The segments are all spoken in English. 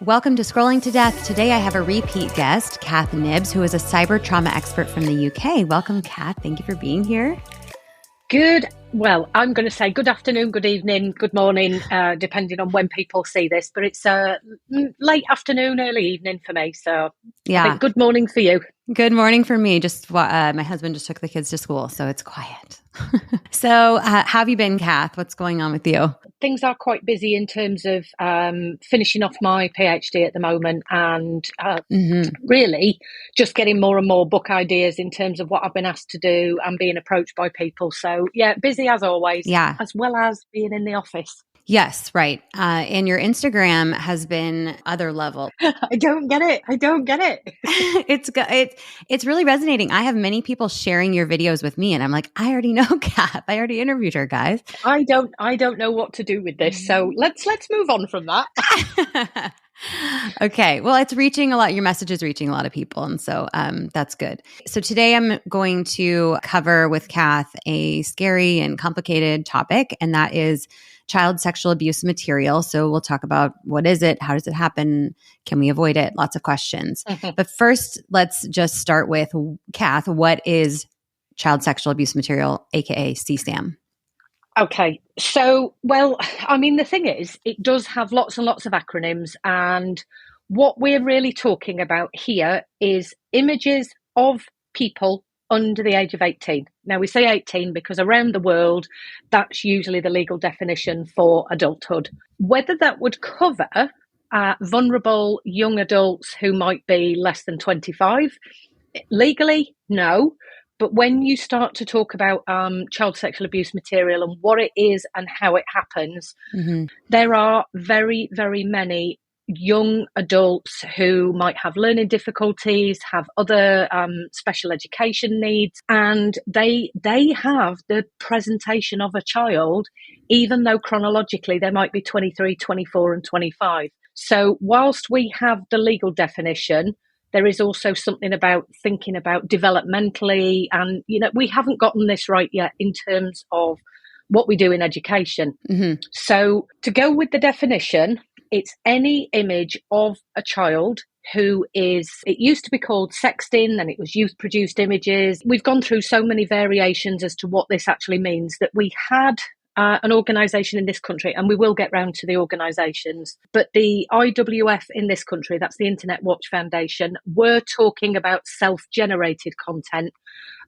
Welcome to Scrolling to Death. Today I have a repeat guest, Cath Knibbs, who is a cyber trauma expert from the UK. Welcome, Cath. Thank you for being here. Well, I'm going to say good afternoon, good evening, good morning, depending on when people see this. But it's late afternoon, early evening for me. So yeah, I think good morning for you. Good morning for me. Just my husband just took the kids to school, so it's quiet. So how have you been, Cath? What's going on with you? Things are quite busy in terms of finishing off my PhD at the moment and really just getting more and more book ideas in terms of what I've been asked to do and being approached by people. So yeah, busy as always, as well as being in the office. Yes, right. And your Instagram has been other level. I don't get it. It's really resonating. I have many people sharing your videos with me, and I'm like, I already know Cath. I already interviewed her, guys. I don't know what to do with this. So let's move on from that. Okay. Well, it's reaching a lot. Your message is reaching a lot of people. And so that's good. So today I'm going to cover with Cath a scary and complicated topic, and that is child sexual abuse material. So we'll talk about what is it? How does it happen? Can we avoid it? Lots of questions. But first, let's just start with Cath. What is child sexual abuse material, aka CSAM? Okay. So, well, I mean, the thing is, it does have lots and lots of acronyms. And what we're really talking about here is images of people under the age of 18. Now, we say 18 because around the world, that's usually the legal definition for adulthood. Whether that would cover vulnerable young adults who might be less than 25, legally, no. But when you start to talk about child sexual abuse material and what it is and how it happens, there are very, very many young adults who might have learning difficulties, have other special education needs, and they have the presentation of a child, even though chronologically they might be 23, 24 and 25. So whilst we have the legal definition, there is also something about thinking about developmentally, and we haven't gotten this right yet in terms of what we do in education. So to go with the definition, it's any image of a child who is, it used to be called sexting, then it was youth-produced images. We've gone through so many variations as to what this actually means that we had an organisation in this country, and we will get round to the organisations, but the IWF in this country, that's the Internet Watch Foundation, were talking about self-generated content,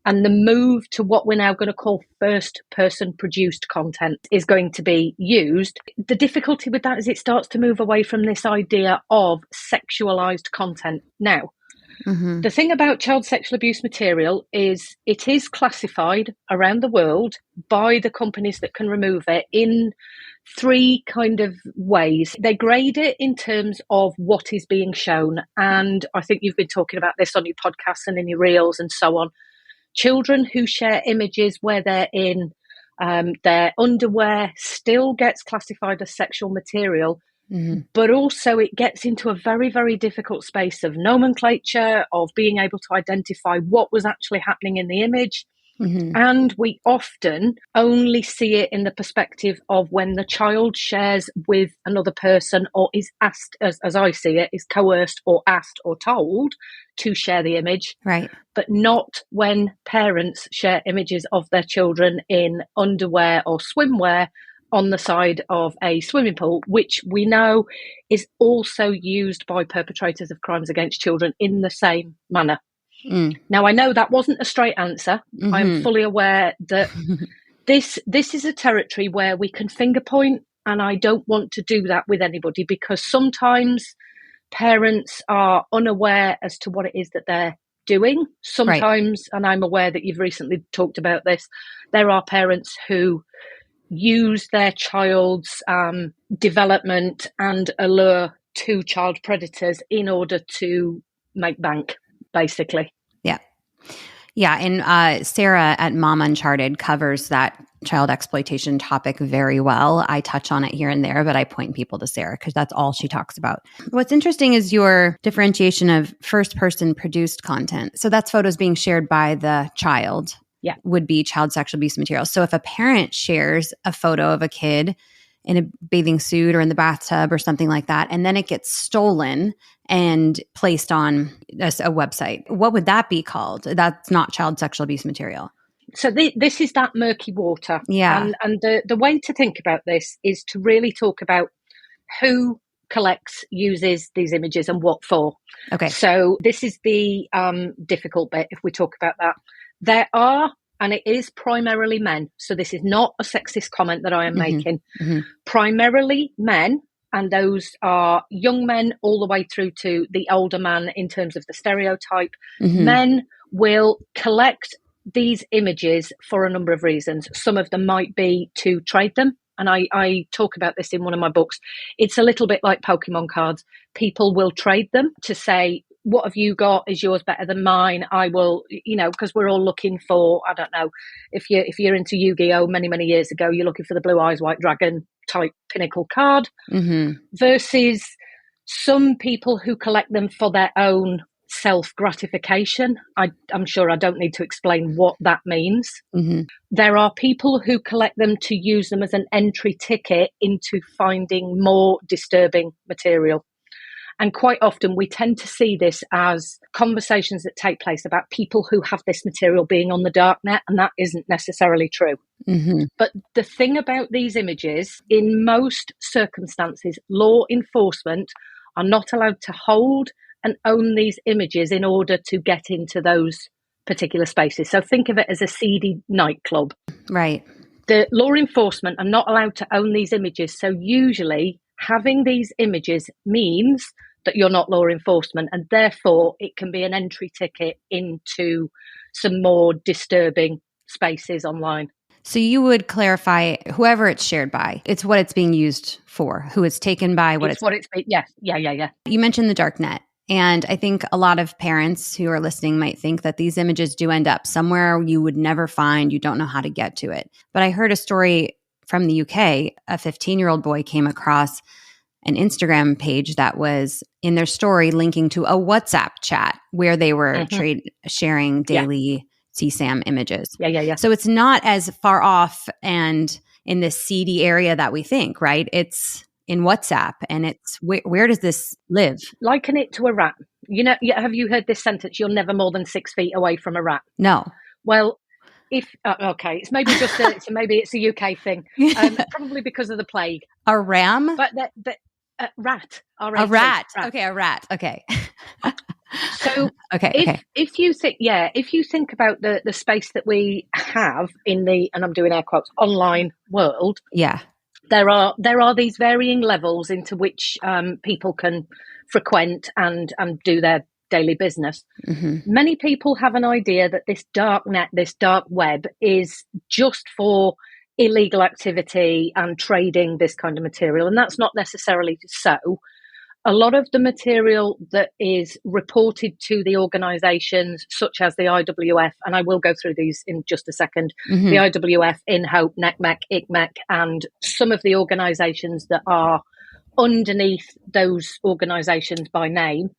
and the move to what we're now going to call first-person produced content is going to be used. The difficulty with that is it starts to move away from this idea of sexualised content. Now, the thing about child sexual abuse material is it is classified around the world by the companies that can remove it in three kind of ways. They grade it in terms of what is being shown. And I think you've been talking about this on your podcasts and in your reels and so on. Children who share images where they're in their underwear still gets classified as sexual material. But also it gets into a very, very difficult space of nomenclature, of being able to identify what was actually happening in the image. And we often only see it in the perspective of when the child shares with another person or is asked, as I see it, is coerced or asked or told to share the image. Right. But not when parents share images of their children in underwear or swimwear on the side of a swimming pool, which we know is also used by perpetrators of crimes against children in the same manner. Now, I know that wasn't a straight answer. I'm fully aware that this is a territory where we can finger point, and I don't want to do that with anybody because sometimes parents are unaware as to what it is that they're doing. Sometimes, and I'm aware that you've recently talked about this, there are parents who use their child's development and allure to child predators in order to make bank, basically. Yeah. And Sarah at Mom Uncharted covers that child exploitation topic very well. I touch on it here and there, but I point people to Sarah because that's all she talks about. What's interesting is your differentiation of first person produced content. So that's photos being shared by the child. Would be child sexual abuse material. So if a parent shares a photo of a kid in a bathing suit or in the bathtub or something like that, and then it gets stolen and placed on a website. What would that be called? That's not child sexual abuse material. So this is that murky water. Yeah. And the way to think about this is to really talk about who collects, uses these images and what for. Okay. So this is the difficult bit if we talk about that. There are, and it is primarily men, so this is not a sexist comment that I am making, primarily men, and those are young men all the way through to the older man in terms of the stereotype. Men will collect these images for a number of reasons. Some of them might be to trade them. And I talk about this in one of my books. It's a little bit like Pokemon cards. People will trade them to say, what have you got? Is yours better than mine? I will, because we're all looking for, I don't know, if you're into Yu-Gi-Oh! Many years ago, you're looking for the Blue Eyes White Dragon type pinnacle card, versus some people who collect them for their own self-gratification. I'm sure I don't need to explain what that means. There are people who collect them to use them as an entry ticket into finding more disturbing material. And quite often we tend to see this as conversations that take place about people who have this material being on the dark net, and that isn't necessarily true. But the thing about these images, in most circumstances, law enforcement are not allowed to hold and own these images in order to get into those particular spaces. So think of it as a seedy nightclub. Right. The law enforcement are not allowed to own these images. So usually having these images means that you're not law enforcement, and therefore it can be an entry ticket into some more disturbing spaces online. So you would clarify whoever it's shared by. It's what it's being used for, who it's taken by, Yeah. You mentioned the dark net. And I think a lot of parents who are listening might think that these images do end up somewhere you would never find. You don't know how to get to it. But I heard a story from the UK. A 15-year-old boy came across an Instagram page that was in their story linking to a WhatsApp chat where they were sharing daily CSAM images. So it's not as far off and in this seedy area that we think, right? It's in WhatsApp, and it's where does this live? Liken it to a rat. Have you heard this sentence? You're never more than 6 feet away from a rat. No. Well, it's maybe maybe it's a UK thing. Probably because of the plague. A ram? But rat. A rat. Okay, a rat. Okay. So if you think about the space that we have in the, and I'm doing air quotes, online world, there are these varying levels into which people can frequent and do their daily business. Many people have an idea that this dark net, this dark web, is just for illegal activity and trading this kind of material, and that's not necessarily so. A lot of the material that is reported to the organisations such as the IWF, and I will go through these in just a second, the IWF, InHope, NECMEC, ICMEC, and some of the organisations that are underneath those organisations by name,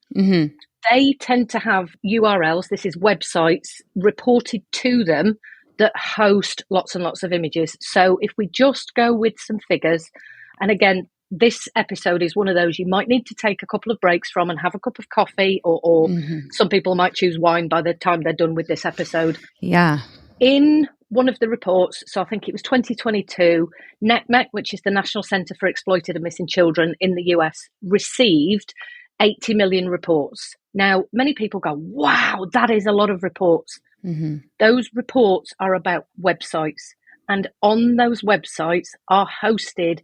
they tend to have URLs, this is websites, reported to them that host lots and lots of images. So if we just go with some figures, and again, this episode is one of those you might need to take a couple of breaks from and have a cup of coffee, or some people might choose wine by the time they're done with this episode. Yeah. In one of the reports, so I think it was 2022, NECMEC, which is the National Centre for Exploited and Missing Children in the US, received 80 million reports. Now, many people go, wow, that is a lot of reports. Those reports are about websites, and on those websites are hosted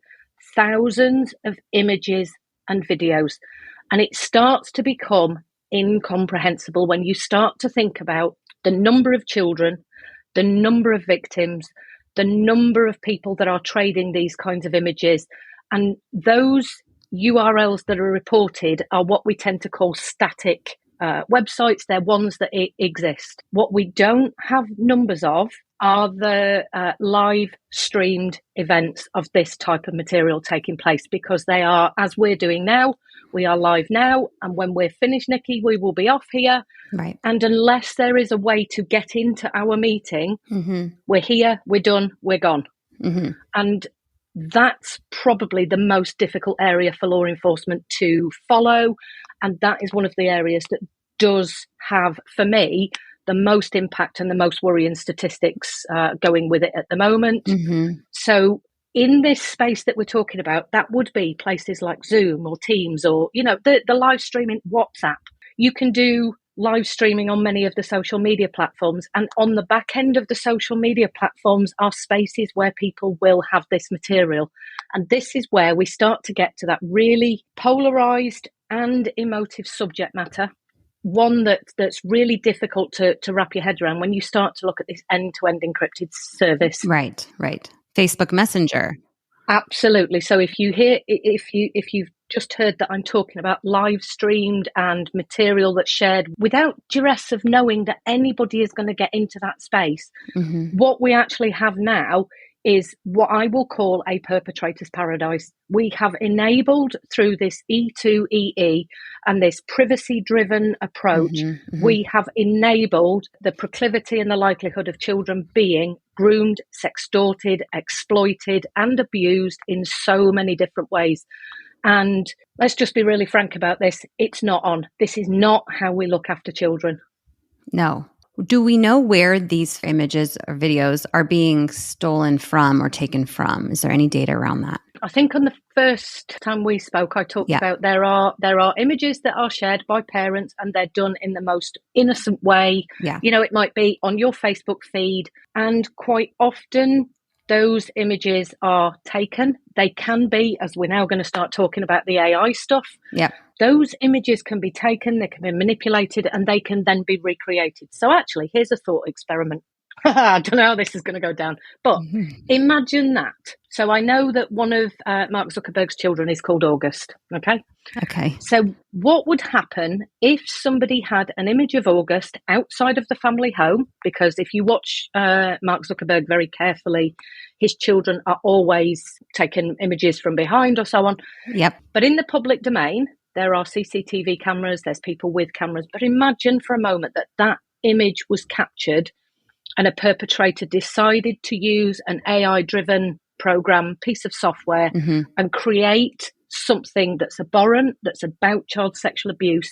thousands of images and videos. And it starts to become incomprehensible when you start to think about the number of children, the number of victims, the number of people that are trading these kinds of images. And those URLs that are reported are what we tend to call static websites. They're ones that exist. What we don't have numbers of are the live streamed events of this type of material taking place, because they are, as we're doing now, we are live now, and when we're finished, Nikki, we will be off here. Right. And unless there is a way to get into our meeting, we're here, we're done, we're gone. And that's probably the most difficult area for law enforcement to follow. And that is one of the areas that does have, for me, the most impact and the most worrying statistics going with it at the moment. Mm-hmm. So in this space that we're talking about, that would be places like Zoom or Teams or, the live streaming WhatsApp. You can do live streaming on many of the social media platforms. And on the back end of the social media platforms are spaces where people will have this material. And this is where we start to get to that really polarized and emotive subject matter. One that's really difficult to wrap your head around when you start to look at this end-to-end encrypted service. Right. Facebook Messenger. Absolutely. So if you've just heard that I'm talking about live streamed and material that's shared without duress of knowing that anybody is going to get into that space, what we actually have now is what I will call a perpetrator's paradise. We have enabled through this E2EE and this privacy-driven approach, we have enabled the proclivity and the likelihood of children being groomed, sextorted, exploited, and abused in so many different ways. And let's just be really frank about this. It's not on. This is not how we look after children. No. Do we know where these images or videos are being stolen from or taken from? Is there any data around that? I think on the first time we spoke, I talked about there are images that are shared by parents and they're done in the most innocent way. Yeah. It might be on your Facebook feed, and quite often those images are taken. They can be, as we're now going to start talking about the AI stuff. Yeah. Those images can be taken, they can be manipulated, and they can then be recreated. So actually, here's a thought experiment. I don't know how this is going to go down, but imagine that. So I know that one of Mark Zuckerberg's children is called August, okay? Okay. So what would happen if somebody had an image of August outside of the family home? Because if you watch Mark Zuckerberg very carefully, his children are always taking images from behind or so on. Yep. But in the public domain, there are CCTV cameras, there's people with cameras. But imagine for a moment that image was captured and a perpetrator decided to use an AI-driven program, piece of software, and create something that's abhorrent, that's about child sexual abuse,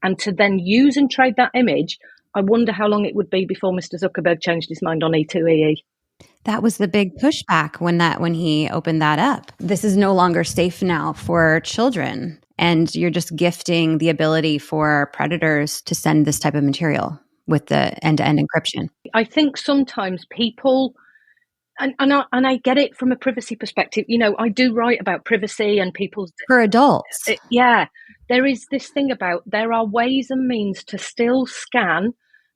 and to then use and trade that image. I wonder how long it would be before Mr. Zuckerberg changed his mind on E2EE. That was the big pushback when he opened that up. This is no longer safe now for children, and you're just gifting the ability for predators to send this type of material with the end-to-end encryption. I think sometimes people, and I get it from a privacy perspective. I do write about privacy and people's... For adults. There is this thing about there are ways and means to still scan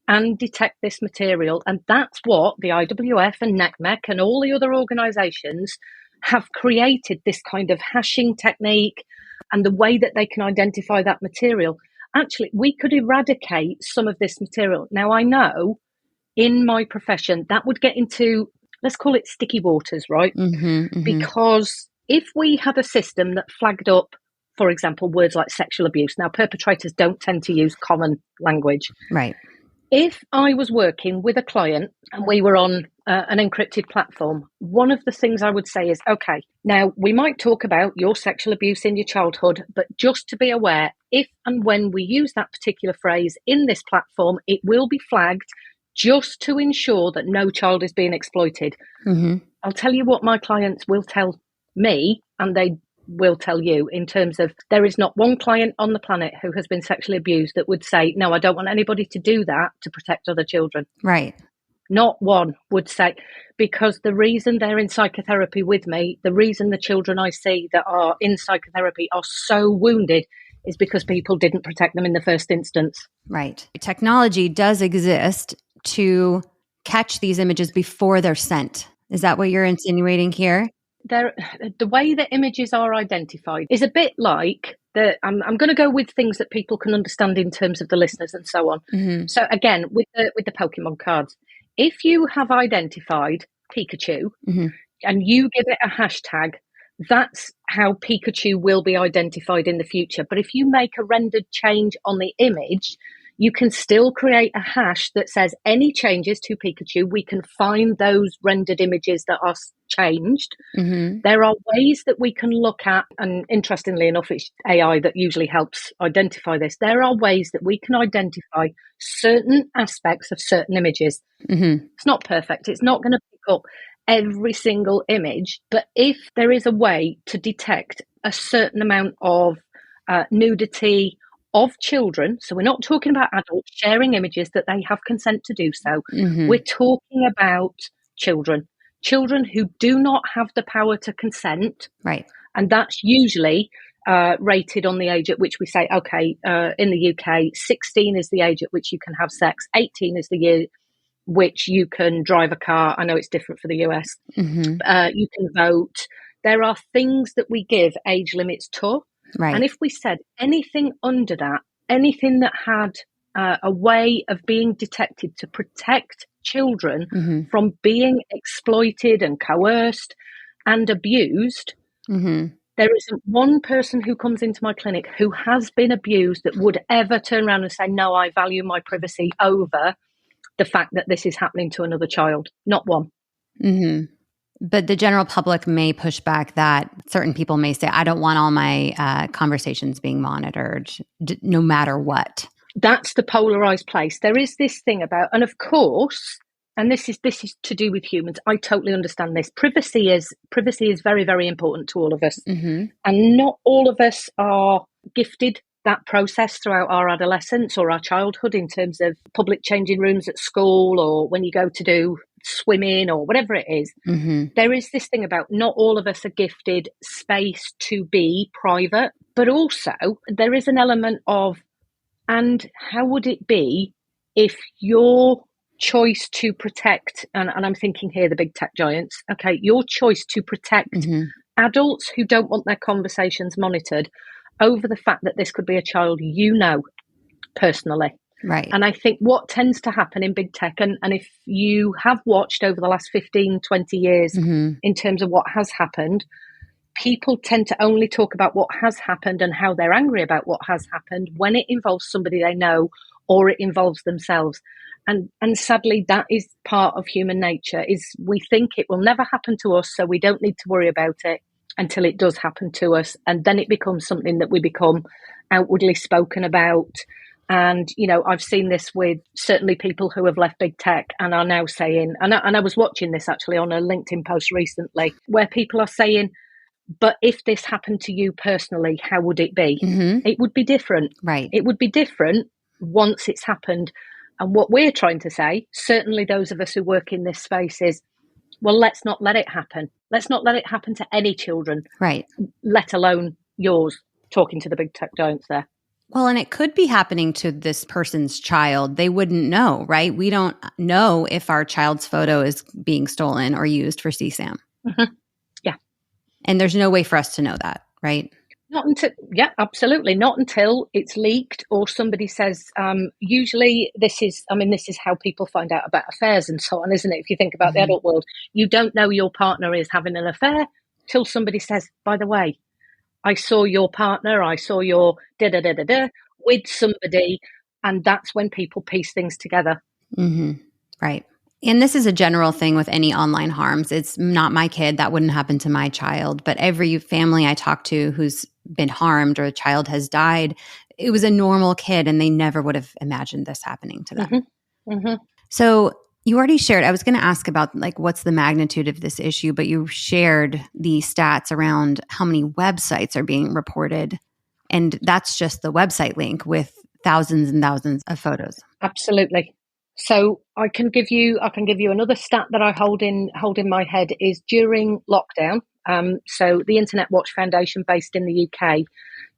and detect this material. And that's what the IWF and NECMEC and all the other organisations have created, this kind of hashing technique and the way that they can identify that material. Actually, we could eradicate some of this material. Now, I know in my profession that would get into, let's call it sticky waters, right? Because if we had a system that flagged up, for example, words like sexual abuse. Now, perpetrators don't tend to use common language. Right. If I was working with a client and we were on an encrypted platform, one of the things I would say is, okay, now we might talk about your sexual abuse in your childhood, but just to be aware, if and when we use that particular phrase in this platform, it will be flagged just to ensure that no child is being exploited. I'll tell you what my clients will tell me, and they will tell you, in terms of there is not one client on the planet who has been sexually abused that would say, no, I don't want anybody to do that to protect other children. Right. Not one would say, because the reason they're in psychotherapy with me, the reason the children I see that are in psychotherapy are so wounded is because people didn't protect them in the first instance. Right. Technology does exist to catch these images before they're sent. Is that what you're insinuating here? The way that images are identified is a bit like I'm going to go with things that people can understand in terms of the listeners and so on. So again, with the Pokemon cards, if you have identified Pikachu and you give it a hashtag, that's how Pikachu will be identified in the future. But if you make a rendered change on the image, you can still create a hash that says any changes to Pikachu. We can find those rendered images that are changed. Mm-hmm. There are ways that we can look at, and interestingly enough, it's AI that usually helps identify this. There are ways that we can identify certain aspects of certain images. Mm-hmm. It's not perfect. It's not going to pick up every single image. But if there is a way to detect a certain amount of nudity of children, so we're not talking about adults sharing images that they have consent to do so. Mm-hmm. We're talking about children who do not have the power to consent. Right. And that's usually rated on the age at which we say, okay, in the UK, 16 is the age at which you can have sex, 18 is the year which you can drive a car. I know it's different for the US. Mm-hmm. You can vote. There are things that we give age limits to. Right. And if we said anything under that, anything that had a way of being detected to protect children mm-hmm. from being exploited and coerced and abused, mm-hmm. there isn't one person who comes into my clinic who has been abused that would ever turn around and say, no, I value my privacy over the fact that this is happening to another child. Not one. Mm-hmm. But the general public may push back that certain people may say, I don't want all my conversations being monitored, no matter what. That's the polarized place. There is this thing about, and of course, and this is to do with humans. I totally understand this. Privacy is very, very important to all of us. Mm-hmm. And not all of us are gifted that process throughout our adolescence or our childhood in terms of public changing rooms at school or when you go to do swimming or whatever it is. Mm-hmm. There is this thing about not all of us are gifted space to be private, but also there is an element of, and how would it be if your choice to protect, and I'm thinking here the big tech giants, okay, your choice to protect mm-hmm. adults who don't want their conversations monitored over the fact that this could be a child you know personally. Right. And I think what tends to happen in big tech, and if you have watched over the last 15, 20 years mm-hmm. in terms of what has happened, people tend to only talk about what has happened and how they're angry about what has happened when it involves somebody they know or it involves themselves. And sadly, that is part of human nature, is we think it will never happen to us, so we don't need to worry about it until it does happen to us. And then it becomes something that we become outwardly spoken about. And, you know, I've seen this with certainly people who have left big tech and are now saying, and I was watching this actually on a LinkedIn post recently, where people are saying, but if this happened to you personally, how would it be? Mm-hmm. It would be different. Right. It would be different once it's happened. And what we're trying to say, certainly those of us who work in this space, is, well, let's not let it happen. Let's not let it happen to any children. Right. Let alone yours, talking to the big tech giants there. Well, and it could be happening to this person's child. They wouldn't know, right? We don't know if our child's photo is being stolen or used for CSAM. Mm-hmm. Yeah. And there's no way for us to know that, right? Not until, yeah, absolutely. Not until it's leaked or somebody says, usually this is how people find out about affairs and so on, isn't it? If you think about the adult world, you don't know your partner is having an affair till somebody says, by the way, I saw your partner, I saw your da-da-da-da-da with somebody. And that's when people piece things together. Mm-hmm. Right. And this is a general thing with any online harms. It's not my kid. That wouldn't happen to my child. But every family I talk to who's been harmed or a child has died, it was a normal kid and they never would have imagined this happening to them. Mm-hmm. Mm-hmm. So you already shared, I was going to ask about like what's the magnitude of this issue, but you shared the stats around how many websites are being reported. And that's just the website link with thousands and thousands of photos. Absolutely. So I can give you another stat that I hold in my head is during lockdown. So the Internet Watch Foundation, based in the UK,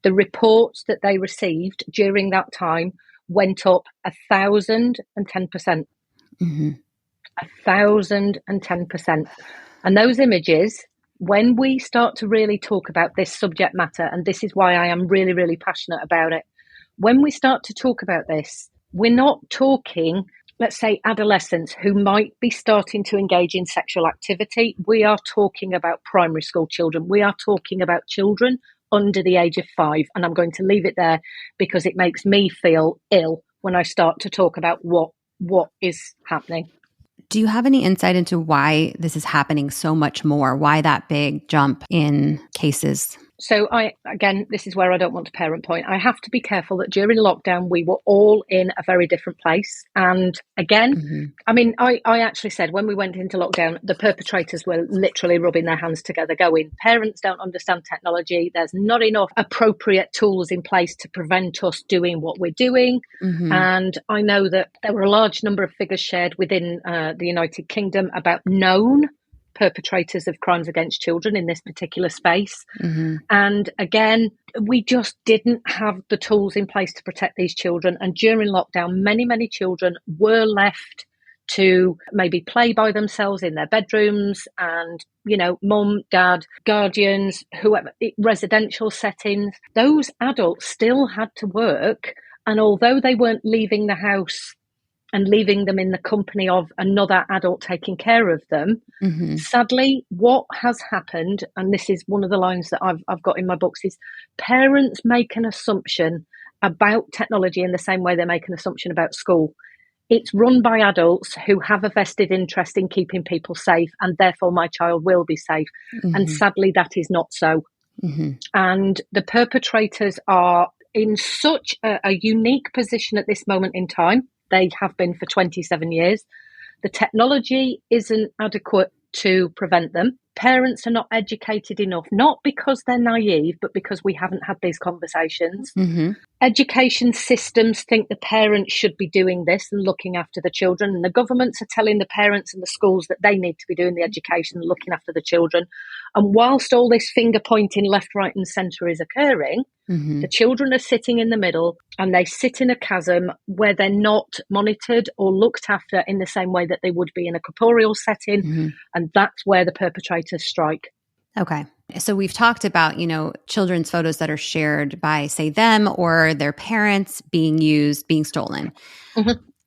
the reports that they received during that time went up 1,010%. Mm-hmm. 1,010%. And those images, when we start to really talk about this subject matter, and this is why I am really, really passionate about it, when we start to talk about this, we're not talking, let's say, adolescents who might be starting to engage in sexual activity. We are talking about primary school children. We are talking about children under the age of 5. And I'm going to leave it there because it makes me feel ill when I start to talk about what is happening. Do you have any insight into why this is happening so much more? Why that big jump in cases? So again, this is where I don't want to parent point. I have to be careful that during lockdown, we were all in a very different place. And again, I mean, I actually said when we went into lockdown, the perpetrators were literally rubbing their hands together going, parents don't understand technology. There's not enough appropriate tools in place to prevent us doing what we're doing. And I know that there were a large number of figures shared within the United Kingdom about known perpetrators of crimes against children in this particular space. And again, we just didn't have the tools in place to protect these children. And during lockdown, many children were left to maybe play by themselves in their bedrooms and, you know, mum, dad, guardians, whoever, residential settings. Those adults still had to work. And although they weren't leaving the house and leaving them in the company of another adult taking care of them. Sadly, what has happened, and this is one of the lines that I've got in my books, is parents make an assumption about technology in the same way they make an assumption about school. It's run by adults who have a vested interest in keeping people safe, and therefore my child will be safe. And sadly, that is not so. And the perpetrators are in such a unique position at this moment in time. They have been for 27 years. The technology isn't adequate to prevent them. Parents are not educated enough, not because they're naive, but because we haven't had these conversations. Education systems think the parents should be doing this and looking after the children, and the governments are telling the parents and the schools that they need to be doing the education and looking after the children. And whilst all this finger pointing left, right and centre is occurring, the children are sitting in the middle, and they sit in a chasm where they're not monitored or looked after in the same way that they would be in a corporeal setting. And that's where the perpetrators strike. Okay. So we've talked about, you know, children's photos that are shared by, say, them or their parents being used, being stolen.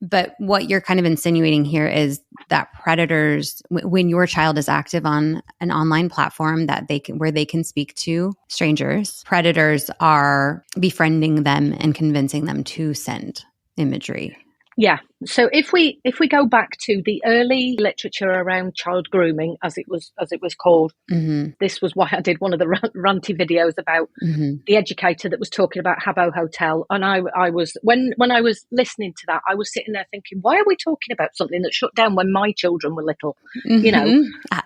But what you're kind of insinuating here is that predators, when your child is active on an online platform that they can, where they can speak to strangers, predators are befriending them and convincing them to send imagery. Yeah. So if we go back to the early literature around child grooming, as it was called, this was why I did one of the ranty videos about the educator that was talking about Habbo Hotel. And I was when I was listening to that, I was sitting there thinking, why are we talking about something that shut down when my children were little? You know,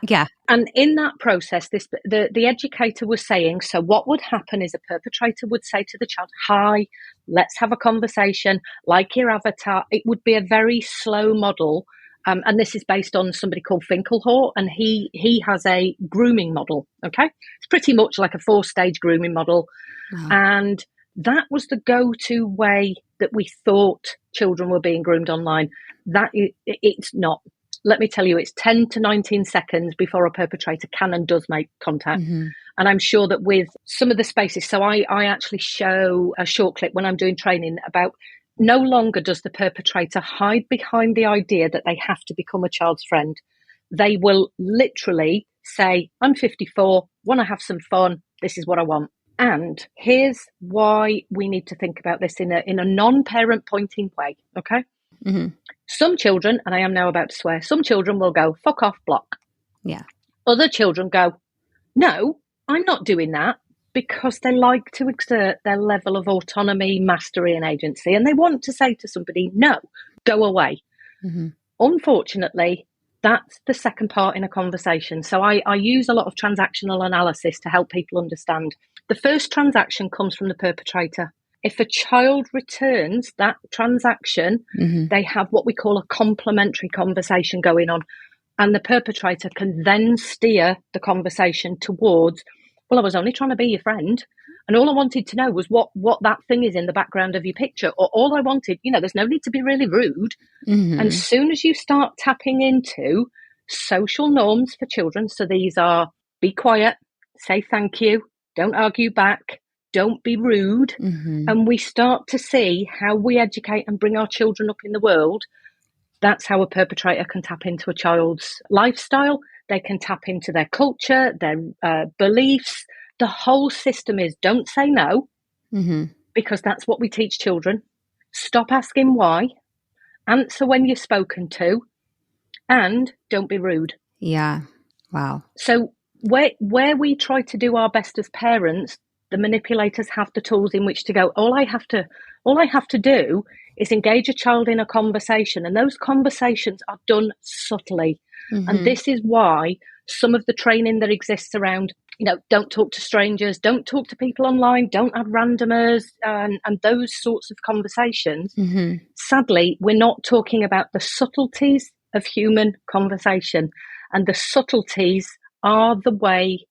yeah. And in that process, the educator was saying, so what would happen is a perpetrator would say to the child, hi, let's have a conversation, like your avatar. It would be a very slow model. And this is based on somebody called Finkelhor, and he has a grooming model. Okay. It's pretty much like a 4-stage grooming model. And that was the go-to way that we thought children were being groomed online. It's not. Let me tell you, it's 10 to 19 seconds before a perpetrator can and does make contact. And I'm sure that with some of the spaces, so I actually show a short clip when I'm doing training about no longer does the perpetrator hide behind the idea that they have to become a child's friend. They will literally say, I'm 54, want to have some fun, this is what I want. And here's why we need to think about this in a non-parent pointing way, okay? Some children, and I am now about to swear, some children will go, fuck off, block. Yeah. Other children go, no, I'm not doing that, because they like to exert their level of autonomy, mastery and agency. And they want to say to somebody, no, go away. Unfortunately, that's the second part in a conversation. So I use a lot of transactional analysis to help people understand. The first transaction comes from the perpetrator. If a child returns that transaction, they have what we call a complementary conversation going on. And the perpetrator can then steer the conversation towards, well, I was only trying to be your friend. And all I wanted to know was what that thing is in the background of your picture. Or all I wanted, there's no need to be really rude. And as soon as you start tapping into social norms for children, so these are be quiet, say thank you, don't argue back, don't be rude. And we start to see how we educate and bring our children up in the world. That's how a perpetrator can tap into a child's lifestyle. They can tap into their culture, their beliefs. The whole system is don't say no, because that's what we teach children. Stop asking why, answer when you're spoken to, and don't be rude. Yeah. Wow. So where we try to do our best as parents, the manipulators have the tools in which to go, all I have to do is engage a child in a conversation, and those conversations are done subtly. Mm-hmm. And this is why some of the training that exists around, don't talk to strangers, don't talk to people online, don't add randomers, and those sorts of conversations. Mm-hmm. Sadly, we're not talking about the subtleties of human conversation. And the subtleties are the way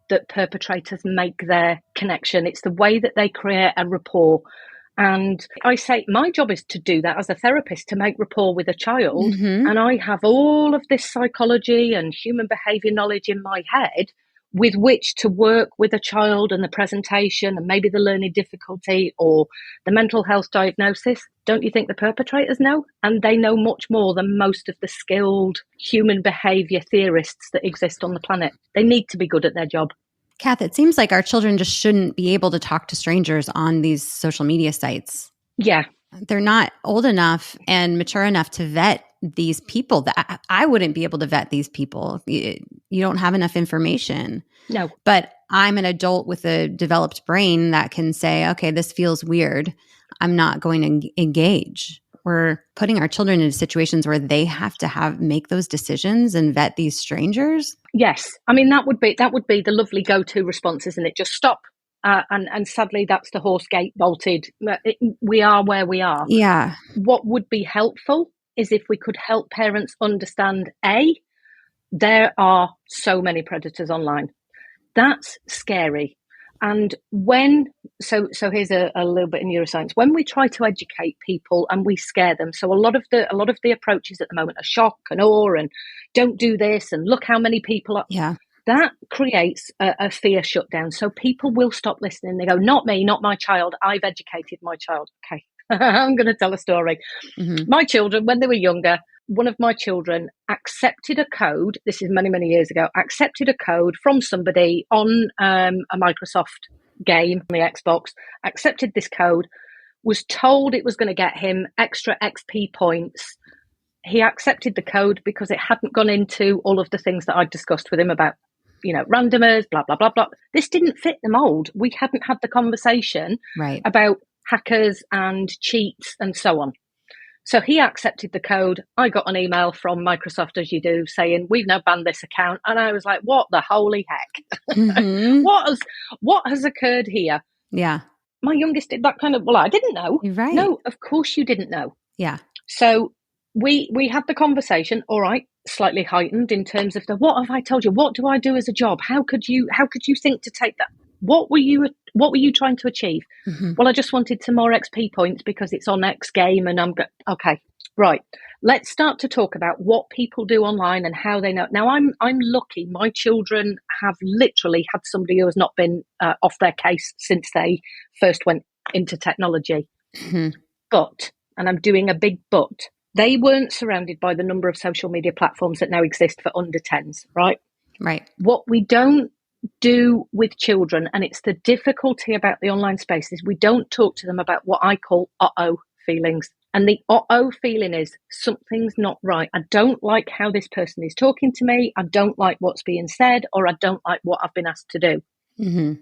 that perpetrators make their connection. It's the way that they create a rapport. And I say my job is to do that as a therapist, to make rapport with a child. Mm-hmm. And I have all of this psychology and human behavior knowledge in my head with which to work with a child and the presentation and maybe the learning difficulty or the mental health diagnosis. Don't you think the perpetrators know? And they know much more than most of the skilled human behavior theorists that exist on the planet. They need to be good at their job. Cath, it seems like our children just shouldn't be able to talk to strangers on these social media sites. Yeah. They're not old enough and mature enough to vet these people. That I wouldn't be able to vet these people. You don't have enough information. No. But I'm an adult with a developed brain that can say, okay, this feels weird. I'm not going to engage. We're putting our children into situations where they have to make those decisions and vet these strangers. Yes. I mean, that would be the lovely go-to response, isn't it? Just stop. And sadly, that's the horse gate bolted. We are where we are. Yeah. What would be helpful is if we could help parents understand, there are so many predators online. That's scary. And so here's a little bit of neuroscience. When we try to educate people and we scare them, so a lot of the approaches at the moment are shock and awe and don't do this and look how many people are. Yeah. That creates a fear shutdown. So people will stop listening. They go, not me, not my child. I've educated my child. Okay. I'm going to tell a story. Mm-hmm. My children, when they were younger, one of my children accepted a code. This is many, many years ago. Accepted a code from somebody on a Microsoft game on the Xbox. Accepted this code. Was told it was going to get him extra XP points. He accepted the code because it hadn't gone into all of the things that I'd discussed with him about, randomers, blah, blah, blah, blah. This didn't fit the mold. We hadn't had the conversation about hackers and cheats and so on. So he accepted the code. I got an email from Microsoft, as you do, saying, we've now banned this account. And I was like, what the holy heck? Mm-hmm. What has occurred here? Yeah. My youngest did that kind of, I didn't know. You're right. No, of course you didn't know. Yeah. So we had the conversation, all right, slightly heightened in terms of what have I told you? What do I do as a job? How could you think to take that? What were you trying to achieve? Mm-hmm. Well, I just wanted some more XP points because it's on X game and okay, right. Let's start to talk about what people do online and how they know. Now, I'm lucky. My children have literally had somebody who has not been off their case since they first went into technology. Mm-hmm. But, and I'm doing a big but, they weren't surrounded by the number of social media platforms that now exist for under 10s, right? Right. What we don't do with children, and it's the difficulty about the online space, is we don't talk to them about what I call uh-oh feelings. And the uh-oh feeling is something's not right. I don't like how this person is talking to me. I don't like what's being said, or I don't like what I've been asked to do. Mm-hmm.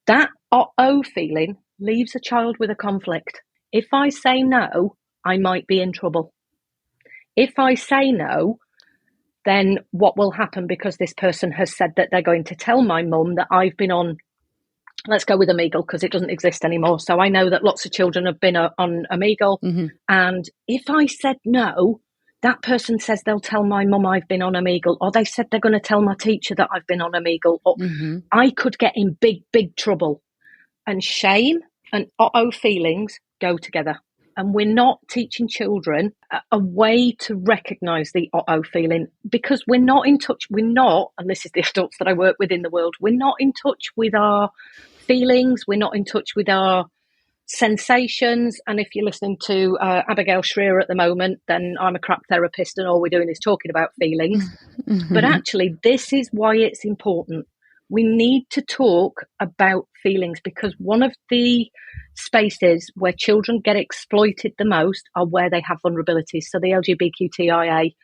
That uh-oh feeling leaves a child with a conflict. If I say no, I might be in trouble. If I say no, then what will happen, because this person has said that they're going to tell my mum that I've been on, let's go with Omegle because it doesn't exist anymore. So I know that lots of children have been on Omegle. Mm-hmm. And if I said no, that person says they'll tell my mum I've been on Omegle, or they said they're going to tell my teacher that I've been on Omegle, or Mm-hmm. I could get in big, big trouble. And shame and uh-oh feelings go together. And we're not teaching children a way to recognise the uh-oh feeling, because we're not in touch. And this is the adults that I work with in the world, we're not in touch with our feelings. We're not in touch with our sensations. And if you're listening to Abigail Shrier at the moment, then I'm a crap therapist and all we're doing is talking about feelings. Mm-hmm. But actually, this is why it's important. we need to talk about feelings, because one of the spaces where children get exploited the most are where they have vulnerabilities. So the LGBTQIA,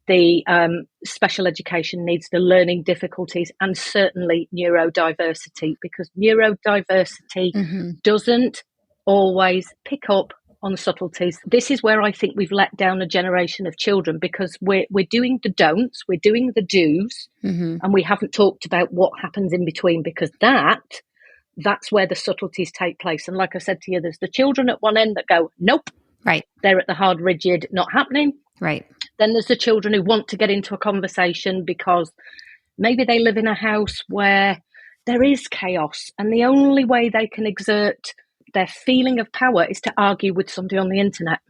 the special education needs, the learning difficulties, and certainly neurodiversity, because neurodiversity doesn't always pick up on subtleties. This is where I think we've let down a generation of children, because we're doing the don'ts, we're doing the do's, and we haven't talked about what happens in between, because that's where the subtleties take place. And like I said to you, there's the children at one end that go, nope. Right. They're at the hard, rigid, not happening. Right. Then there's the children who want to get into a conversation because maybe they live in a house where there is chaos, and the only way they can exert their feeling of power is to argue with somebody on the internet.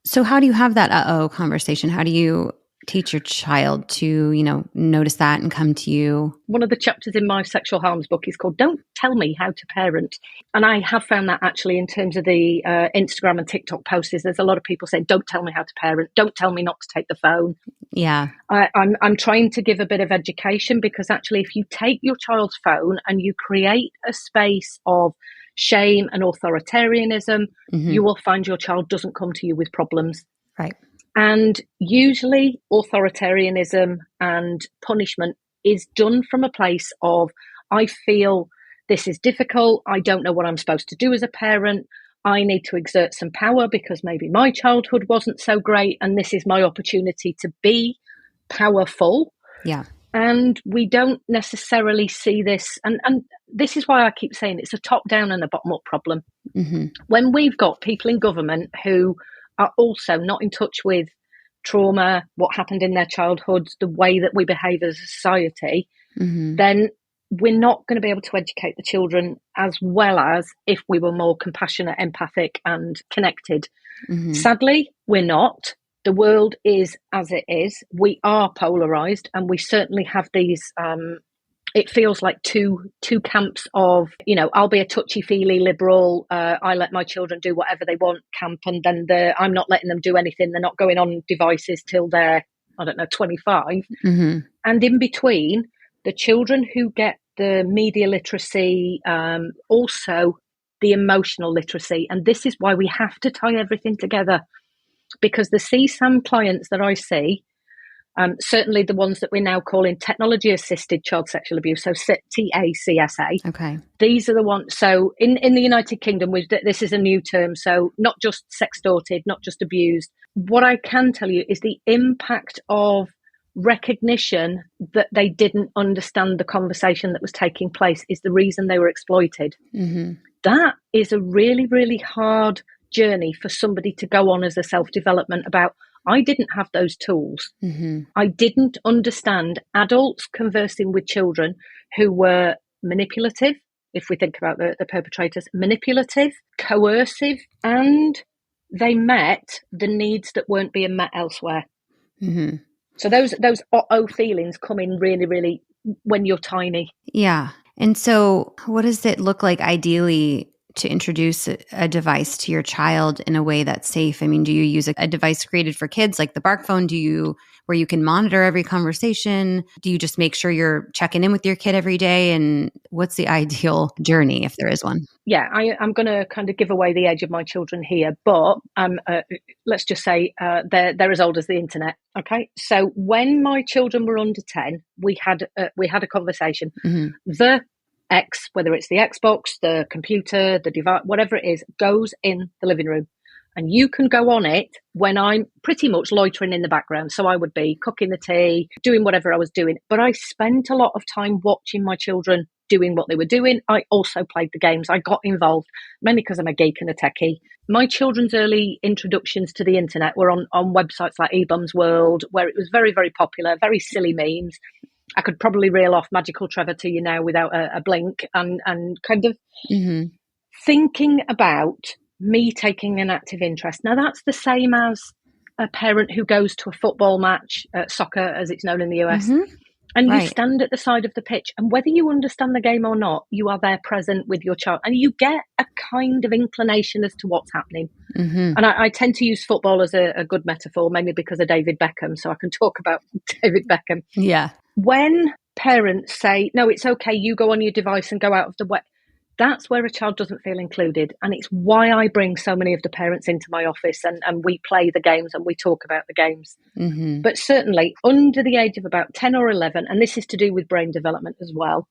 So how do you have that conversation? How do you teach your child to, notice that and come to you? One of the chapters in my sexual harms book is called Don't Tell Me How to Parent. And I have found that actually in terms of the Instagram and TikTok posts, there's a lot of people saying, don't tell me how to parent. Don't tell me not to take the phone. Yeah. I'm trying to give a bit of education, because actually if you take your child's phone and you create a space of shame and authoritarianism, you will find your child doesn't come to you with problems. Right. And usually authoritarianism and punishment is done from a place of, I feel this is difficult. I don't know what I'm supposed to do as a parent. I need to exert some power because maybe my childhood wasn't so great, and this is my opportunity to be powerful. Yeah. And we don't necessarily see this. And this is why I keep saying it's a top-down and a bottom-up problem. When we've got people in government who are also not in touch with trauma, what happened in their childhoods, the way that we behave as a society, then we're not going to be able to educate the children as well as if we were more compassionate, empathic, and connected. Sadly, we're not. The world is as it is. We are polarized, and we certainly have these it feels like two camps of, I'll be a touchy-feely liberal, I let my children do whatever they want camp, and then I'm not letting them do anything. They're not going on devices till they're, 25. And in between, the children who get the media literacy, also the emotional literacy. And this is why we have to tie everything together, because the CSAM clients that I see, certainly the ones that we're now calling technology-assisted child sexual abuse, so TACSA. Okay. These are the ones. So in the United Kingdom, this is a new term. So not just sextorted, not just abused. What I can tell you is the impact of recognition that they didn't understand the conversation that was taking place is the reason they were exploited. That is a really, really hard journey for somebody to go on as a self-development about. I didn't have those tools. I didn't understand adults conversing with children who were manipulative, if we think about the perpetrators, manipulative, coercive, and they met the needs that weren't being met elsewhere. So those feelings come in really, really when you're tiny. Yeah. And so what does it look like ideally to introduce a device to your child in a way that's safe? I mean, do you use a device created for kids like the Bark phone? Where you can monitor every conversation? Do you just make sure you're checking in with your kid every day? And what's the ideal journey if there is one? Yeah, I'm going to kind of give away the age of my children here, but let's just say they're as old as the internet. Okay, so when my children were under 10, we had a conversation. The X, whether it's the Xbox, the computer, the device, whatever it is, goes in the living room. And you can go on it when I'm pretty much loitering in the background. So I would be cooking the tea, doing whatever I was doing. But I spent a lot of time watching my children doing what they were doing. I also played the games. I got involved, mainly because I'm a geek and a techie. My children's early introductions to the internet were on websites like eBum's World, where it was very, very popular, very silly memes. I could probably reel off Magical Trevor to you now without a blink, and kind of thinking about me taking an active interest. Now, that's the same as a parent who goes to a football match, soccer as it's known in the US, and you stand at the side of the pitch, and whether you understand the game or not, you are there present with your child, and you get a kind of inclination as to what's happening. And I tend to use football as a good metaphor, mainly because of David Beckham, so I can talk about David Beckham. Yeah. When parents say, no, it's okay, you go on your device and go out of the way, that's where a child doesn't feel included. And it's why I bring so many of the parents into my office and we play the games and we talk about the games. Mm-hmm. But certainly under the age of about 10 or 11, and this is to do with brain development as well,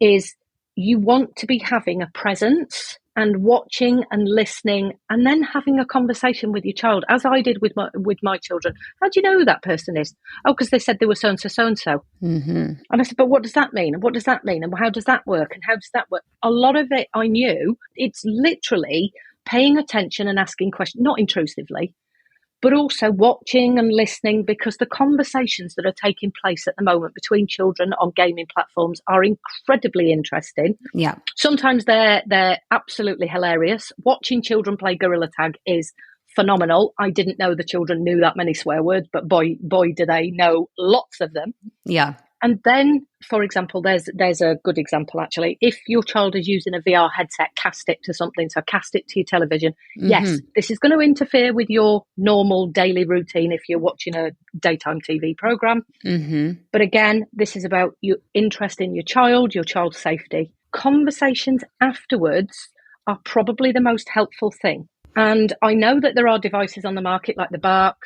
is you want to be having a presence and watching and listening and then having a conversation with your child, as I did with my children. How do you know who that person is? Oh, because they said they were so-and-so, so-and-so. Mm-hmm. And I said, but what does that mean? And what does that mean? And how does that work? And how does that work? A lot of it I knew. It's literally paying attention and asking questions, not intrusively, but also watching and listening, because the conversations that are taking place at the moment between children on gaming platforms are incredibly interesting. Yeah. Sometimes they're absolutely hilarious. Watching children play gorilla tag is phenomenal. I didn't know the children knew that many swear words, but boy, do they know lots of them. Yeah. And then, for example, there's a good example, actually. If your child is using a VR headset, cast it to something. So cast it to your television. Mm-hmm. Yes, this is going to interfere with your normal daily routine if you're watching a daytime TV program. Mm-hmm. But again, this is about your interest in your child's safety. Conversations afterwards are probably the most helpful thing. And I know that there are devices on the market like the Bark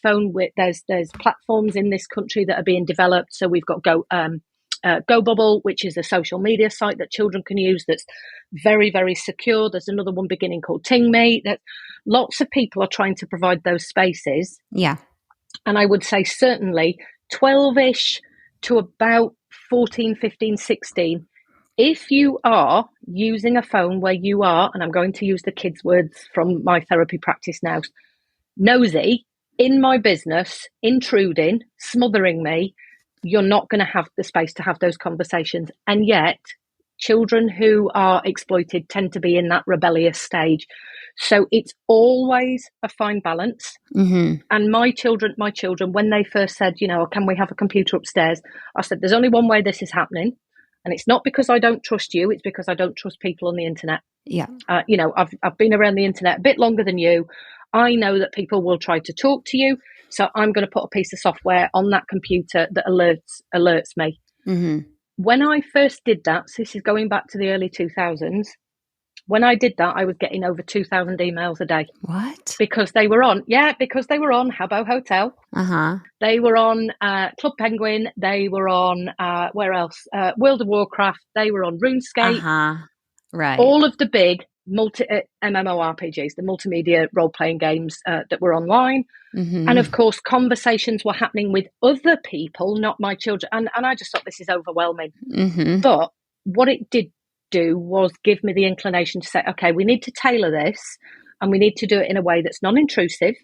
phone. There's platforms in this country that are being developed. So we've got GoBubble, which is a social media site that children can use that's very, very secure. There's another one beginning called TingMe. That lots of people are trying to provide those spaces. Yeah. And I would say certainly 12-ish to about 14, 15, 16. If you are using a phone where you are, and I'm going to use the kids' words from my therapy practice now, nosy, in my business, intruding, smothering me, you're not going to have the space to have those conversations. And yet, children who are exploited tend to be in that rebellious stage. So it's always a fine balance. Mm-hmm. And my children, when they first said, can we have a computer upstairs? I said, there's only one way this is happening. And it's not because I don't trust you, it's because I don't trust people on the internet. Yeah. I've been around the internet a bit longer than you. I know that people will try to talk to you. So I'm going to put a piece of software on that computer that alerts me. Mm-hmm. When I first did that, so this is going back to the early 2000s, when I did that, I was getting over 2,000 emails a day. What? Because they were on Habbo Hotel. Uh-huh. They were on Club Penguin. They were on, where else? World of Warcraft. They were on RuneScape. Uh-huh. Right. All of the big MMORPGs, the multimedia role-playing games that were online. Mm-hmm. And of course, conversations were happening with other people, not my children. And I just thought, this is overwhelming. Mm-hmm. But what it did do was give me the inclination to say, okay, we need to tailor this and we need to do it in a way that's non-intrusive.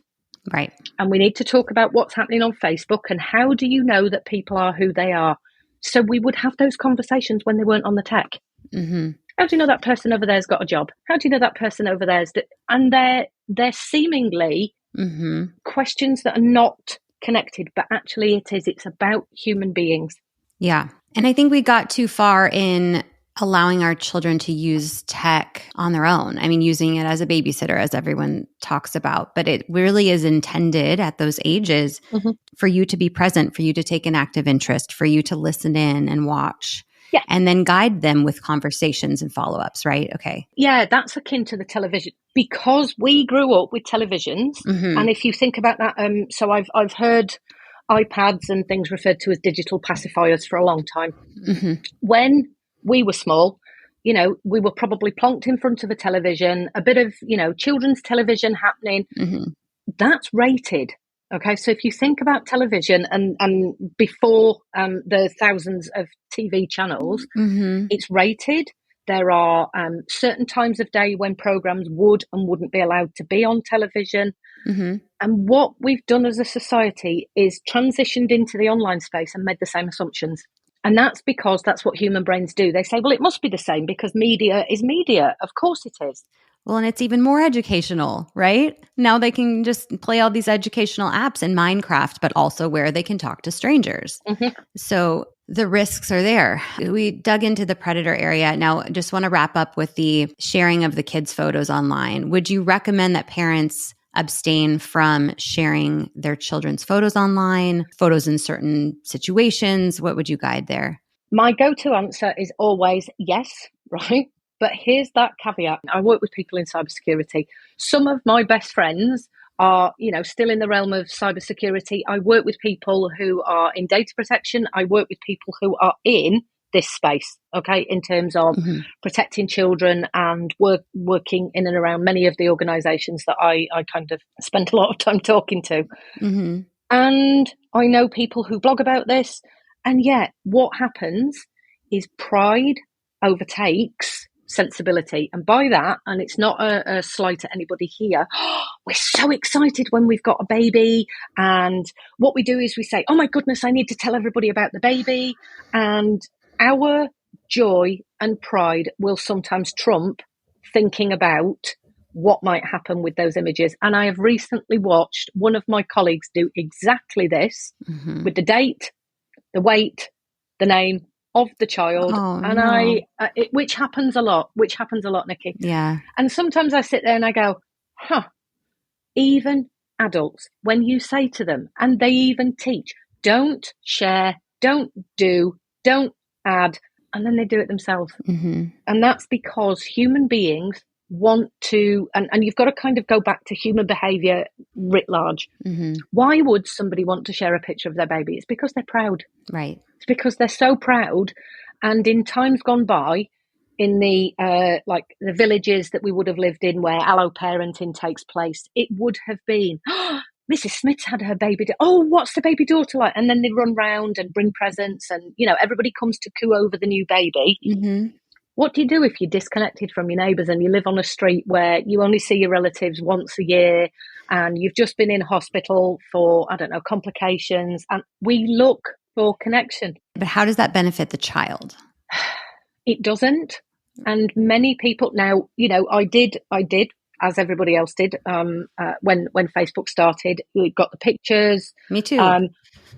Right. And we need to talk about what's happening on Facebook and how do you know that people are who they are? So we would have those conversations when they weren't on the tech. Mm-hmm. How do you know that person over there's got a job? How do you know that person over there's... And they're seemingly mm-hmm. questions that are not connected, but actually it's about human beings. Yeah. And I think we got too far in allowing our children to use tech on their own. I mean, using it as a babysitter, as everyone talks about, but it really is intended at those ages mm-hmm. for you to be present, for you to take an active interest, for you to listen in and watch. Yeah. And then guide them with conversations and follow-ups, right? Okay. Yeah, that's akin to the television because we grew up with televisions. Mm-hmm. And if you think about that, so I've heard iPads and things referred to as digital pacifiers for a long time. Mm-hmm. When we were small, we were probably plonked in front of a television, a bit of, children's television happening. Mm-hmm. That's rated. Okay, so if you think about television and before the thousands of TV channels, mm-hmm. it's rated. There are certain times of day when programs would and wouldn't be allowed to be on television. Mm-hmm. And what we've done as a society is transitioned into the online space and made the same assumptions. And that's because that's what human brains do. They say, well, it must be the same because media is media. Of course it is. Well, and it's even more educational, right? Now they can just play all these educational apps in Minecraft, but also where they can talk to strangers. Mm-hmm. So the risks are there. We dug into the predator area. Now, just want to wrap up with the sharing of the kids' photos online. Would you recommend that parents abstain from sharing their children's photos online, photos in certain situations? What would you guide there? My go-to answer is always yes, right? But here's that caveat. I work with people in cybersecurity. Some of my best friends are, still in the realm of cybersecurity. I work with people who are in data protection. I work with people who are in this space, okay, in terms of protecting children and working in and around many of the organizations that I kind of spent a lot of time talking to. Mm-hmm. And I know people who blog about this. And yet what happens is pride overtakes sensibility. And by that, and it's not a slight at anybody here, we're so excited when we've got a baby. And what we do is we say, oh my goodness, I need to tell everybody about the baby. And our joy and pride will sometimes trump thinking about what might happen with those images. And I have recently watched one of my colleagues do exactly this with the date, the weight, the name of the child. Which happens a lot, Nikki. Yeah. And sometimes I sit there and I go, even adults, when you say to them, and they even teach, don't share, don't do, don't add, and then they do it themselves. And that's because human beings want to, and you've got to kind of go back to human behavior writ large. Why would somebody want to share a picture of their baby? It's because they're proud. Right. It's because they're so proud. And in times gone by, in the the villages that we would have lived in where allo parenting takes place, it would have been, Mrs. Smith's had her baby. Oh, what's the baby daughter like? And then they run round and bring presents, and everybody comes to coo over the new baby. What do you do if you're disconnected from your neighbours and you live on a street where you only see your relatives once a year and you've just been in hospital for, I don't know, complications, and we look for connection. But how does that benefit the child? It doesn't. And many people now, I did, as everybody else did, when Facebook started, we got the pictures. Me too.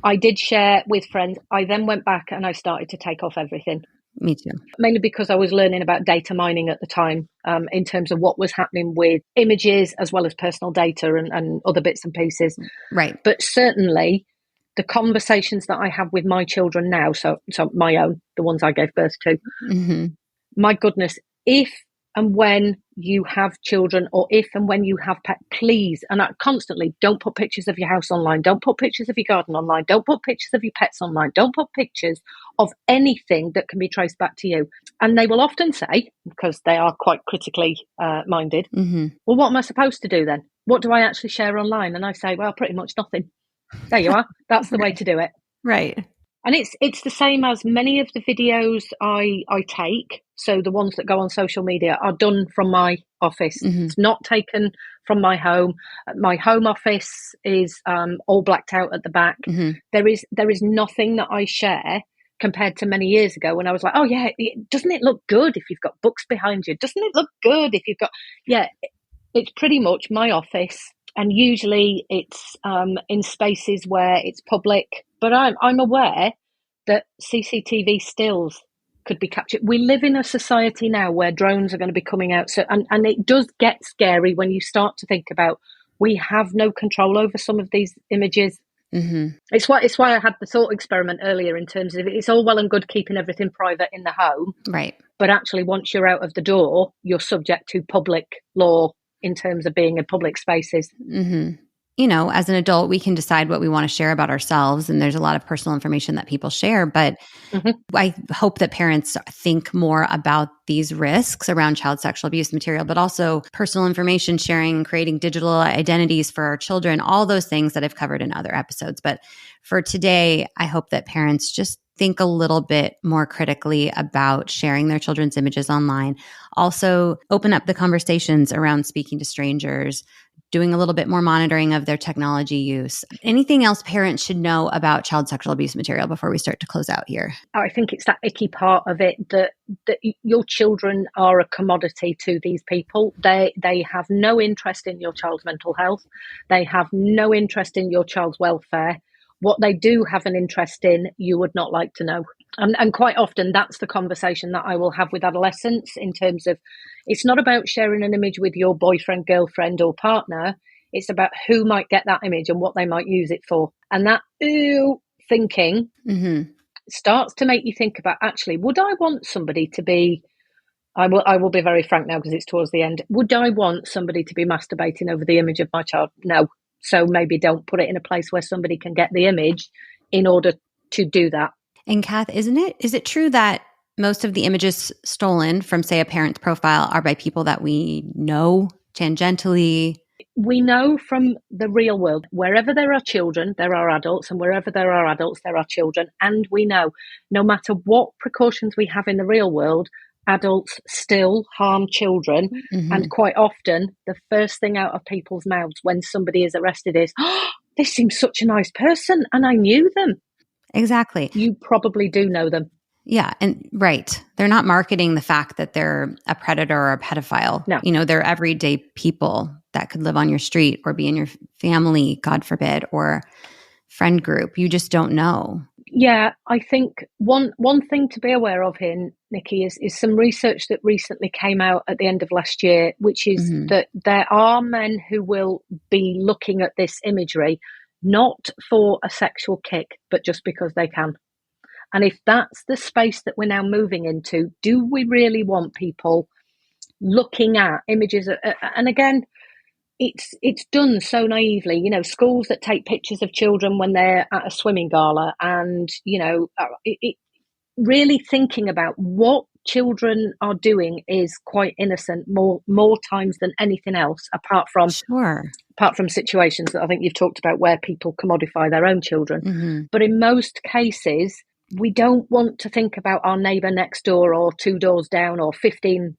I did share with friends. I then went back and I started to take off everything. Me too. Mainly because I was learning about data mining at the time, in terms of what was happening with images as well as personal data and other bits and pieces. Right. But certainly the conversations that I have with my children now, so my own, the ones I gave birth to, my goodness, if and when you have children or if and when you have pets, please, and constantly, don't put pictures of your house online. Don't put pictures of your garden online. Don't put pictures of your pets online. Don't put pictures of anything that can be traced back to you. And they will often say, because they are quite critically minded, well, what am I supposed to do then? What do I actually share online? And I say, well, pretty much nothing. There you are. That's the way to do it. Right. And it's the same as many of the videos I take. So the ones that go on social media are done from my office. It's not taken from my home. My home office is all blacked out at the back. There is nothing that I share compared to many years ago when I was like, oh yeah, doesn't it look good if you've got books behind you? Doesn't it look good if you've got, it's pretty much my office. And usually it's in spaces where it's public. But I'm aware that CCTV stills could be captured. We live in a society now where drones are going to be coming out. So, and it does get scary when you start to think about, we have no control over some of these images. It's why I had the thought experiment earlier in terms of it's all well and good keeping everything private in the home. Right. But actually, once you're out of the door, you're subject to public law in terms of being in public spaces. As an adult, we can decide what we want to share about ourselves. And there's a lot of personal information that people share. But I hope that parents think more about these risks around child sexual abuse material, but also personal information sharing, creating digital identities for our children, all those things that I've covered in other episodes. But for today, I hope that parents just think a little bit more critically about sharing their children's images online. Also, open up the conversations around speaking to strangers, doing a little bit more monitoring of their technology use. Anything else parents should know about child sexual abuse material before we start to close out here? I think it's that icky part of it that your children are a commodity to these people. They have no interest in your child's mental health. They have no interest in your child's welfare. What they do have an interest in, you would not like to know. And quite often that's the conversation that I will have with adolescents in terms of, it's not about sharing an image with your boyfriend, girlfriend or partner. It's about who might get that image and what they might use it for. And that thinking starts to make you think about, actually, would I want somebody to be, I will be very frank now because it's towards the end. Would I want somebody to be masturbating over the image of my child? No. So maybe don't put it in a place where somebody can get the image in order to do that. And Cath, is it true that most of the images stolen from, say, a parent's profile are by people that we know tangentially? We know from the real world, wherever there are children, there are adults, and wherever there are adults, there are children. And we know no matter what precautions we have in the real world, adults still harm children. And quite often, the first thing out of people's mouths when somebody is arrested is, oh, they seem such a nice person and I knew them. Exactly. You probably do know them. Yeah. And right. They're not marketing the fact that they're a predator or a pedophile. No. You know, they're everyday people that could live on your street or be in your family, God forbid, or friend group. You just don't know. Yeah, I think one thing to be aware of here, Nikki, is some research that recently came out at the end of last year, which is that there are men who will be looking at this imagery not for a sexual kick, but just because they can. And if that's the space that we're now moving into, do we really want people looking at images? And again, it's done so naively. You know, schools that take pictures of children when they're at a swimming gala, and you know, really thinking about what children are doing is quite innocent more times than anything else, apart from situations that I think you've talked about where people commodify their own children. But in most cases, we don't want to think about our neighbour next door or 2 doors down or 15,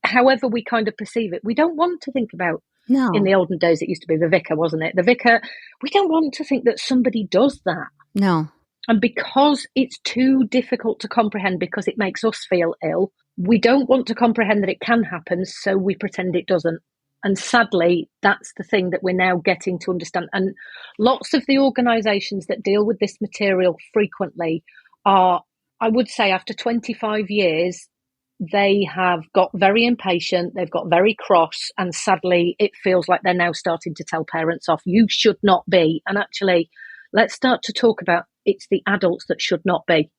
however we kind of perceive it. We don't want to think about. No. In the olden days, it used to be the vicar, wasn't it? The vicar, we don't want to think that somebody does that. No. And because it's too difficult to comprehend, because it makes us feel ill, we don't want to comprehend that it can happen, so we pretend it doesn't. And sadly, that's the thing that we're now getting to understand. And lots of the organisations that deal with this material frequently are, I would say, after 25 years, they have got very impatient, they've got very cross, and sadly, it feels like they're now starting to tell parents off, you should not be. And actually, let's start to talk about it's the adults that should not be.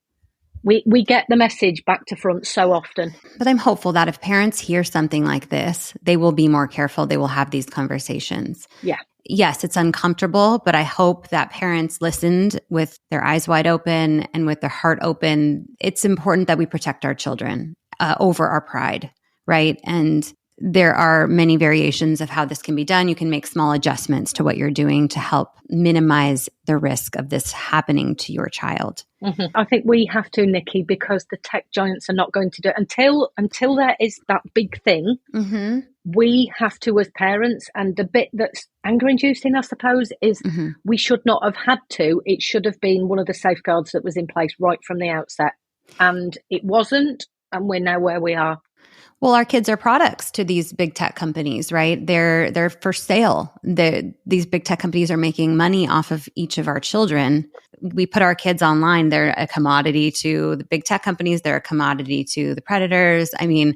We get the message back to front so often. But I'm hopeful that if parents hear something like this, they will be more careful. They will have these conversations. Yeah. Yes, it's uncomfortable, but I hope that parents listened with their eyes wide open and with their heart open. It's important that we protect our children over our pride, right? And there are many variations of how this can be done. You can make small adjustments to what you're doing to help minimize the risk of this happening to your child. I think we have to, Nikki, because the tech giants are not going to do it until there is that big thing. We have to, as parents, and the bit that's anger-inducing, I suppose, is we should not have had to. It should have been one of the safeguards that was in place right from the outset, and it wasn't, and we're now where we are. Well, our kids are products to these big tech companies, right? They're for sale. These big tech companies are making money off of each of our children. We put our kids online. They're a commodity to the big tech companies. They're a commodity to the predators. I mean,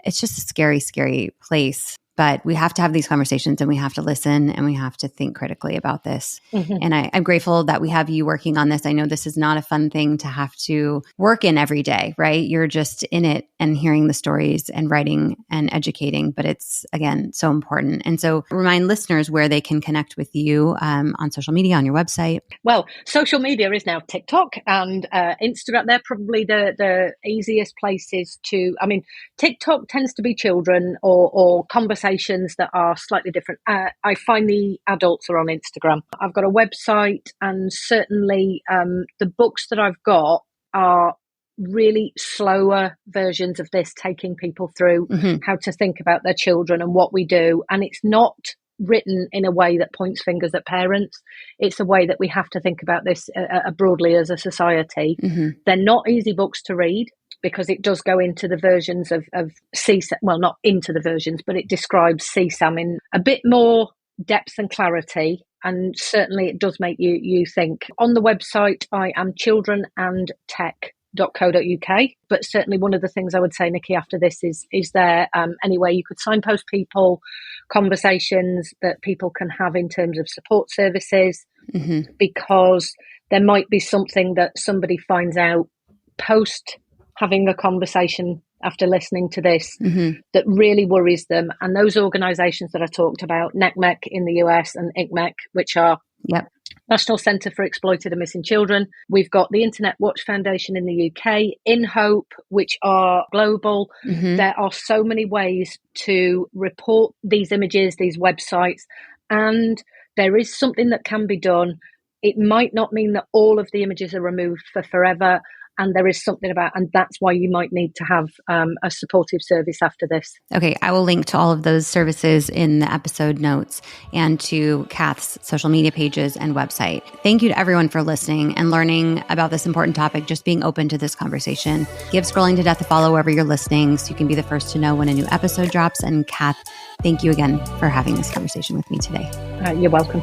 it's just a scary, scary place. But we have to have these conversations and we have to listen and we have to think critically about this. And I'm grateful that we have you working on this. I know this is not a fun thing to have to work in every day, right? You're just in it and hearing the stories and writing and educating, but it's, again, so important. And so remind listeners where they can connect with you on social media, on your website. Well, social media is now TikTok and Instagram. They're probably the easiest places to, I mean, TikTok tends to be children or conversations that are slightly different. I find the adults are on Instagram. I've got a website, and certainly the books that I've got are really slower versions of this, taking people through how to think about their children and what we do. And it's not written in a way that points fingers at parents. It's a way that we have to think about this broadly as a society. They're not easy books to read, because it does go into the versions of CSAM, well, not into the versions, but it describes CSAM in a bit more depth and clarity. And certainly it does make you think. On the website, I am childrenandtech.org. icky.co.uk. But certainly one of the things I would say, Nikki, after this is there any way you could signpost people, conversations that people can have in terms of support services, because there might be something that somebody finds out post having a conversation after listening to this that really worries them. And those organisations that I talked about, NECMEC in the US and ICMEC, which are National Centre for Exploited and Missing Children. We've got the Internet Watch Foundation in the UK, In Hope, which are global. There are so many ways to report these images, these websites, and there is something that can be done. It might not mean that all of the images are removed for forever, and there is something about, and that's why you might need to have a supportive service after this. Okay, I will link to all of those services in the episode notes and to Cath's social media pages and website. Thank you to everyone for listening and learning about this important topic, just being open to this conversation. Give Scrolling to Death a follow wherever you're listening so you can be the first to know when a new episode drops. And Cath, thank you again for having this conversation with me today. You're welcome.